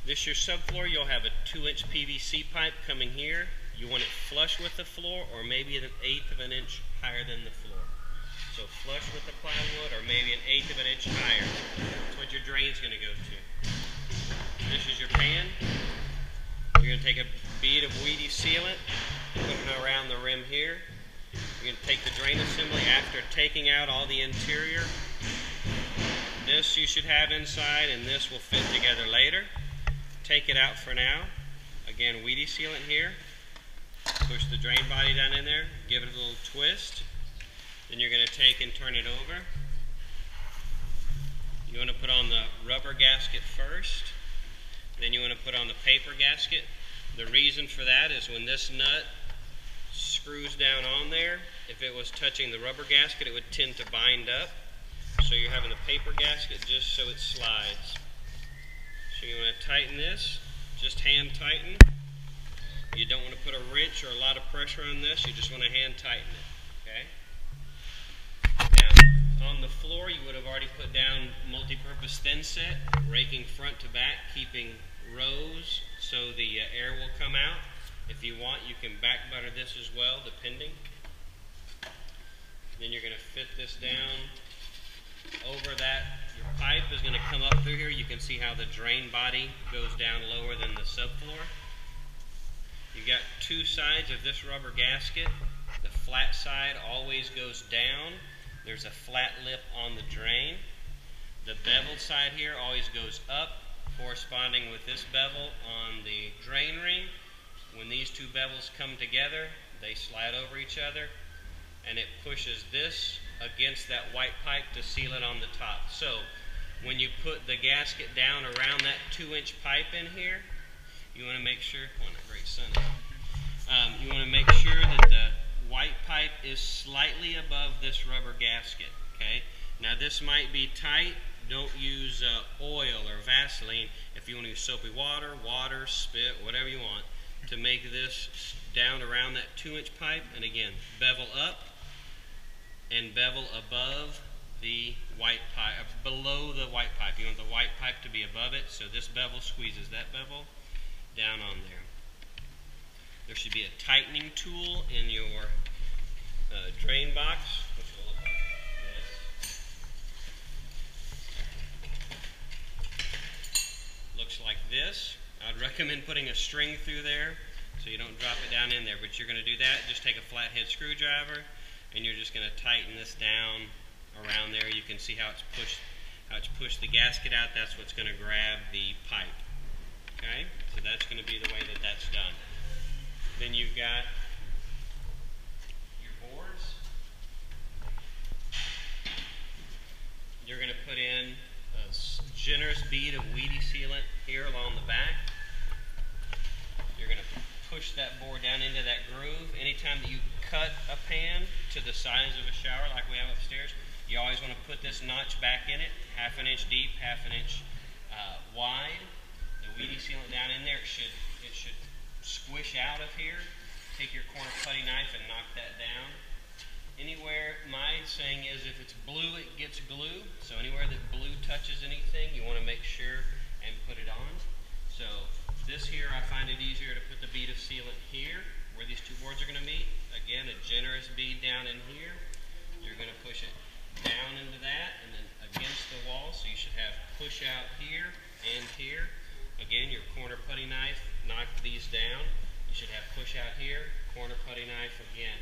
This your subfloor. You'll have a 2-inch PVC pipe coming here. You want it flush with the floor, or maybe an 1/8 of an inch higher than the floor. So flush with the plywood, or maybe an 1/8 of an inch higher. That's what your drain's going to go to. This is your pan. You're going to take a bead of Wedi sealant, put it around the rim here. You're going to take the drain assembly after taking out all the interior. This you should have inside, and this will fit together later. Take it out for now. Again, Wedi sealant here. Push the drain body down in there. Give it a little twist. Then you're going to take and turn it over. You want to put on the rubber gasket first. Then you want to put on the paper gasket. The reason for that is when this nut screws down on there, if it was touching the rubber gasket, it would tend to bind up. So you're having the paper gasket just so it slides. So you want to tighten this, just hand tighten. You don't want to put a wrench or a lot of pressure on this, you just want to hand tighten it, okay? Now, on the floor you would have already put down multi-purpose thin set, raking front to back, keeping rows so the air will come out. If you want, you can back butter this as well, depending. Then you're going to fit this down over that. Your pipe is going to come up through here. You can see how the drain body goes down lower than the subfloor. You've got two sides of this rubber gasket. The flat side always goes down. There's a flat lip on the drain. The beveled side here always goes up, corresponding with this bevel on the drain ring. When these two bevels come together, they slide over each other, and it pushes this against that white pipe to seal it on the top. So when you put the gasket down around that 2-inch pipe in here, you want to make sure, great sun, you want to make sure that the white pipe is slightly above this rubber gasket, okay? Now this might be tight. Don't use oil or Vaseline. If you want to use soapy water, spit, whatever you want, to make this down around that 2-inch pipe. And again, bevel up and bevel above the white pipe, below the white pipe. You want the white pipe to be above it, so this bevel squeezes that bevel down on there. There should be a tightening tool in your drain box, which will look like this. Looks like this. I'd recommend putting a string through there so you don't drop it down in there, but you're going to do that. Just take a flathead screwdriver and you're just going to tighten this down around there. You can see how it's pushed the gasket out. That's what's going to grab the pipe. Okay, so that's going to be the way that that's done. Then you've got your boards. You're going to put in a generous bead of Wedi sealant here along the back. You're going to push that board down into that groove. Anytime that you cut a pan to the size of a shower like we have upstairs, you always want to put this notch back in it, 1/2 inch deep, 1/2 inch wide. The Wedi sealant down in there, it should squish out of here. Take your corner putty knife and knock that down. Anywhere, my saying is if it's blue, it gets glue. So anywhere that blue touches anything, you want to make sure and put it on. So this here, I find it easier to put the bead of sealant here, where these two boards are going to meet. Again, a generous bead down in here. You're going to push it down into that and then against the wall, so you should have push out here and here. Again, your corner putty knife, knock these down. You should have push out here, corner putty knife again.